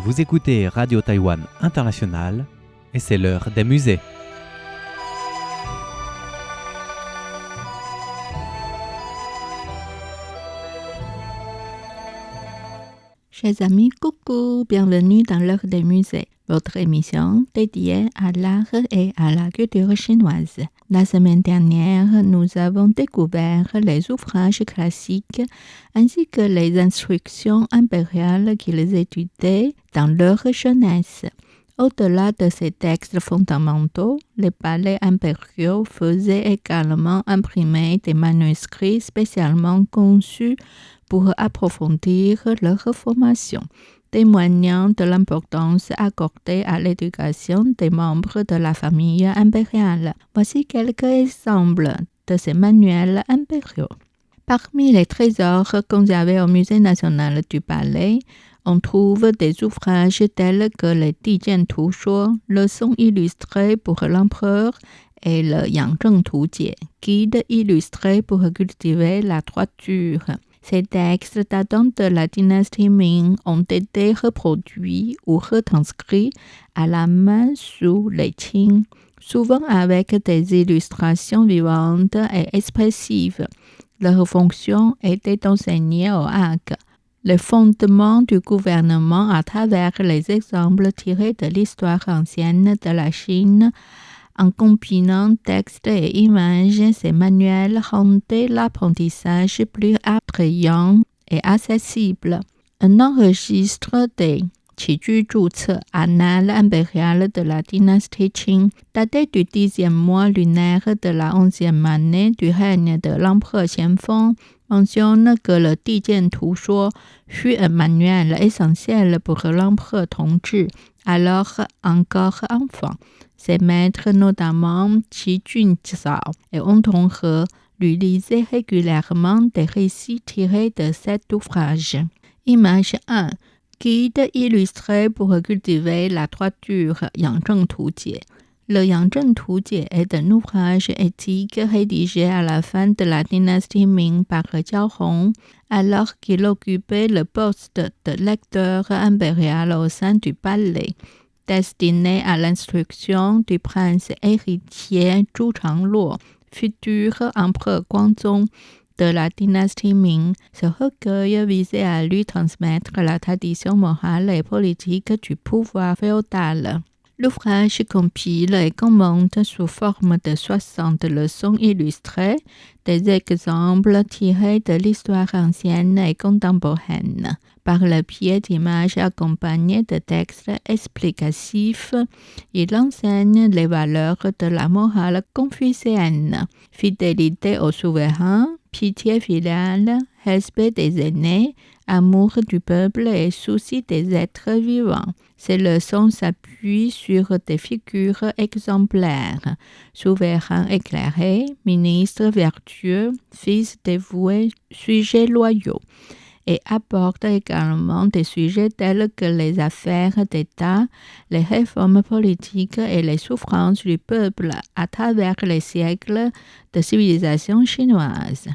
Vous écoutez Radio Taïwan International et c'est l'heure des musées. Chers amis, coucou, bienvenue dans l'heure des musées, votre émission dédiée à l'art et à la culture chinoise. La semaine dernière, nous avons découvert les ouvrages classiques ainsi que les instructions impériales qu'ils étudiaient dans leur jeunesse. Au-delà de ces textes fondamentaux, les palais impériaux faisaient également imprimer des manuscrits spécialement conçus pour approfondir leur formation, témoignant de l'importance accordée à l'éducation des membres de la famille impériale. Voici quelques exemples de ces manuels impériaux. Parmi les trésors conservés au Musée national du Palais, on trouve des ouvrages tels que le Dijian Tu Shuo, leçon illustrée pour l'empereur, et le Yangzheng Tu Jie, guide illustré pour cultiver la droiture. Ces textes datant de la dynastie Ming ont été reproduits ou retranscrits à la main sous les Qing, souvent avec des illustrations vivantes et expressives. Leur fonction était d'enseigner aux Hagues les fondements du gouvernement à travers les exemples tirés de l'histoire ancienne de la Chine. En combinant textes et images, ces manuels rendaient l'apprentissage plus attrayant et accessible. Un enregistre des Qiju Zhuce, annales impériales de la dynastie Qing, daté du 10e mois lunaire de la 11e année du règne de l'empereur Xianfeng, mentionne que le Dijian Tu Shuo fut un manuel essentiel pour l'empereur Tongzhi, alors encore enfant. Ses maîtres, notamment Qi Junzao et Ong Tonghe, lui lisaient régulièrement des récits tirés de cet ouvrage. Image 1. Guide illustré pour cultiver la droiture, Yangzheng Tu Jie. Le Yangzheng Tu Jie est un ouvrage éthique rédigé à la fin de la dynastie Ming par Jiao Hong, alors qu'il occupait le poste de lecteur impérial au sein du palais. Destiné à l'instruction du prince héritier Zhu Changluo, futur empereur Guangzong de la dynastie Ming, ce recueil visait à lui transmettre la tradition morale et politique du pouvoir féodal. L'ouvrage compile et commente sous forme de 60 leçons illustrées des exemples tirés de l'histoire ancienne et contemporaine. Par le biais d'images accompagnées de textes explicatifs, il enseigne les valeurs de la morale confucéenne, fidélité au souverain, pitié filiale, respect des aînés, amour du peuple et souci des êtres vivants. Ces leçons s'appuient sur des figures exemplaires, souverains éclairés, ministres vertueux, fils dévoués, sujets loyaux, et apporte également des sujets tels que les affaires d'État, les réformes politiques et les souffrances du peuple à travers les siècles de civilisation chinoise.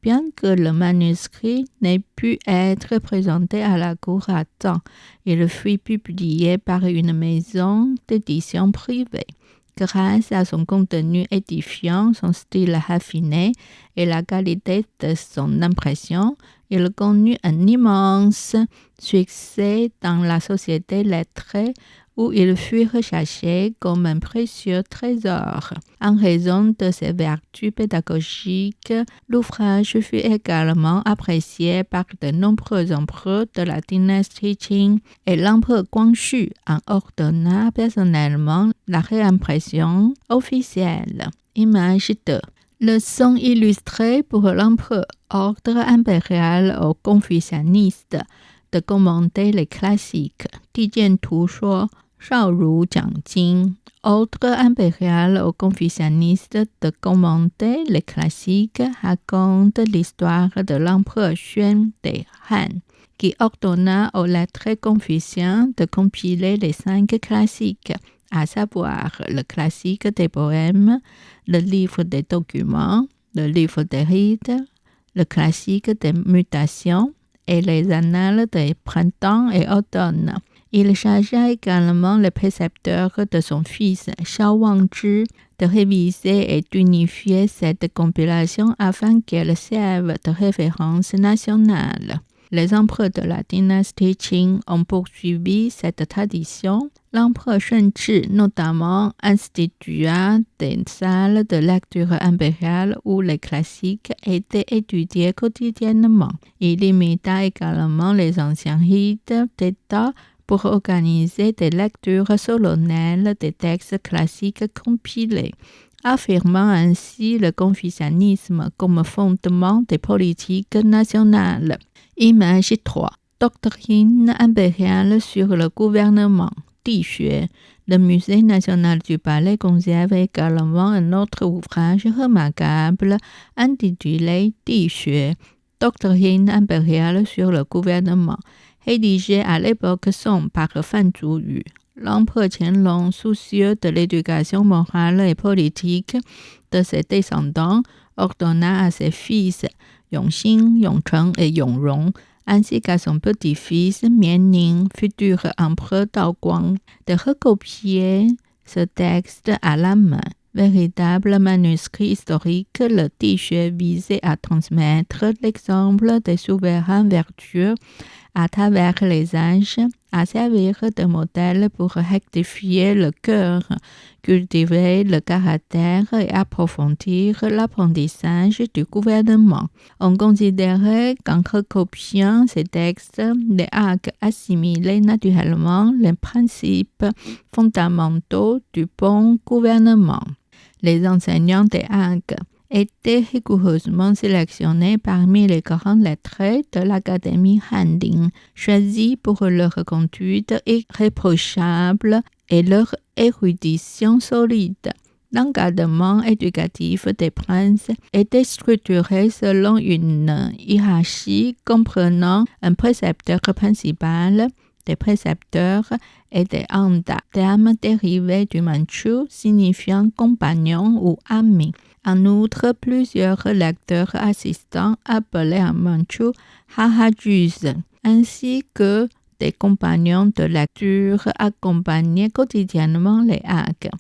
Bien que le manuscrit n'ait pu être présenté à la cour à temps, il fut publié par une maison d'édition privée. Grâce à son contenu édifiant, son style raffiné et la qualité de son impression, il connut un immense succès dans la société lettrée où il fut recherché comme un précieux trésor. En raison de ses vertus pédagogiques, l'ouvrage fut également apprécié par de nombreux empereurs de la dynastie Qing et l'empereur Guangxu en ordonna personnellement la réimpression officielle. Image 2. Leçon illustrée pour l'empereur, ordre impérial aux confucianistes de commenter les classiques. Dijian Tu Shuo, Shaoru Jiang Jing, ordre impérial aux confucianistes de commenter les classiques, raconte l'histoire de l'empereur Xuan des Han, qui ordonna aux lettrés confuciens de compiler les 5 classiques, à savoir le classique des poèmes, le livre des documents, le livre des rites, le classique des mutations et les annales des printemps et automne. Il chargea également le précepteur de son fils Shao Wangzhi de réviser et d'unifier cette compilation afin qu'elle serve de référence nationale. Les empereurs de la dynastie Qing ont poursuivi cette tradition. L'empereur Shunzhi, notamment, institua des salles de lecture impériale où les classiques étaient étudiés quotidiennement. Il imita également les anciens rites d'État pour organiser des lectures solennelles des textes classiques compilés, affirmant ainsi le confucianisme comme fondement des politiques nationales. Image 3. Doctrine impériale sur le gouvernement. Dixue. Le Musée national du Palais conserve également un autre ouvrage remarquable intitulé Dixue. Doctrine impériale sur le gouvernement, rédigé à l'époque Song par Fan Zhuyu. L'empereur Qianlong, soucieux de l'éducation morale et politique de ses descendants, ordonna à ses fils Yongxin, Yongcheng et Yongrong, ainsi qu'à son petit-fils Mianning, futur empereur Daoguang, de recopier ce texte à la main. Véritable manuscrit historique, le Dixue visait à transmettre l'exemple des souverains vertueux à travers les âges, à servir de modèle pour rectifier le cœur, cultiver le caractère et approfondir l'apprentissage du gouvernement. On considérait qu'en recopiant ces textes, les Hagues assimilaient naturellement les principes fondamentaux du bon gouvernement. Les enseignants des Hagues étaient rigoureusement sélectionnés parmi les grands lettrés de l'Académie Hanling, choisis pour leur conduite irréprochable et leur érudition solide. L'encadrement éducatif des princes était structuré selon une hiérarchie comprenant un précepteur principal, des précepteurs et des anda, termes dérivés du manchu signifiant compagnon ou ami. En outre, plusieurs lecteurs assistants appelés en manchu hahajus, ainsi que des compagnons de lecture accompagnaient quotidiennement les Hagues.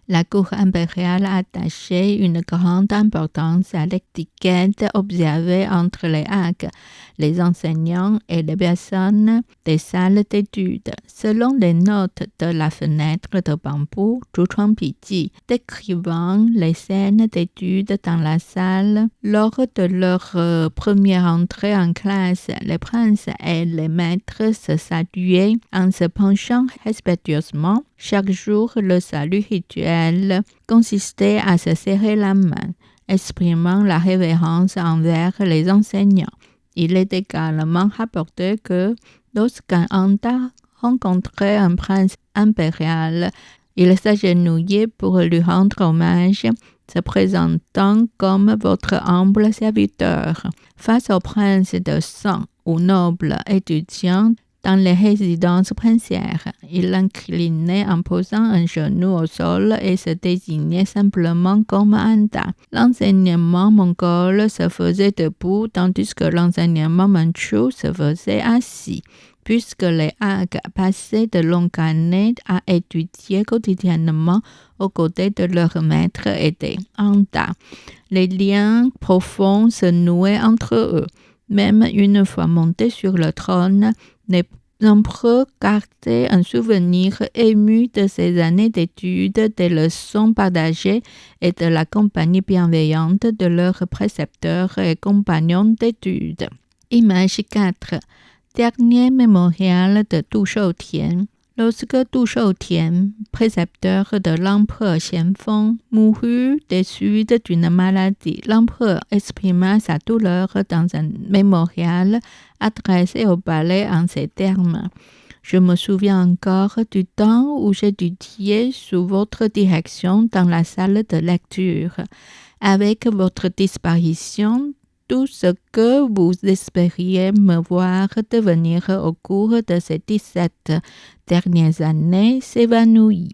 La cour impériale attachait une grande importance à l'étiquette observée entre les Hagues, les enseignants et les personnes des salles d'études. Selon les notes de la fenêtre de bambou, Zhuchuan Piji, décrivant les scènes d'études dans la salle, lors de leur première entrée en classe, les princes et les maîtres se saluaient en se penchant respectueusement. Chaque jour, le salut rituel consistait à se serrer la main, exprimant la révérence envers les enseignants. Il est également rapporté que lorsqu'un anda rencontrait un prince impérial, il s'agenouillait pour lui rendre hommage, se présentant comme votre humble serviteur. Face au prince de sang ou noble étudiant, dans les résidences princières, il l'inclinait en posant un genou au sol et se désignait simplement comme anda. L'enseignement mongol se faisait debout, tandis que l'enseignement manchu se faisait assis. Puisque les Hagues passaient de longues années à étudier quotidiennement aux côtés de leurs maîtres et des anda, les liens profonds se nouaient entre eux. Même une fois montés sur le trône, les empereurs gardaient un souvenir ému de ces années d'études, des leçons partagées et de la compagnie bienveillante de leurs précepteurs et compagnons d'études. Image 4. Dernier mémorial de Du Shoutian. Lorsque Du Shoutian, précepteur de l'empereur Xianfeng, mourut des suites d'une maladie, l'empereur exprima sa douleur dans un mémorial adressé au palais en ces termes. Je me souviens encore du temps où j'étudiais sous votre direction dans la salle de lecture. Avec votre disparition, tout ce que vous espériez me voir devenir au cours de ces 17 dernières années s'évanouit.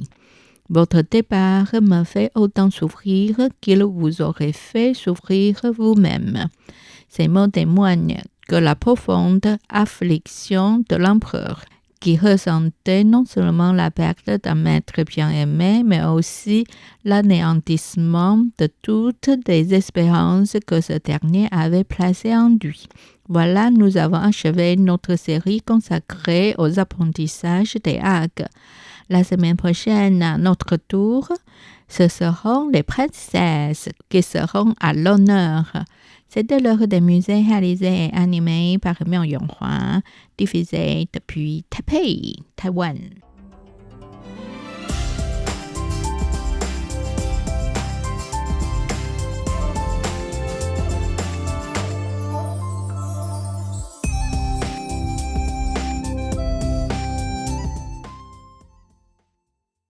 Votre départ me fait autant souffrir qu'il vous aurait fait souffrir vous-même. Ces mots témoignent que la profonde affliction de l'empereur, qui ressentait non seulement la perte d'un maître bien aimé, mais aussi l'anéantissement de toutes les espérances que ce dernier avait placées en lui. Voilà, nous avons achevé notre série consacrée aux apprentissages des Hagues. La semaine prochaine, à notre tour, ce seront les princesses qui seront à l'honneur. C'était l'heure des musées réalisé et animé par Miao Yonghua, diffusé depuis Taipei, Taïwan.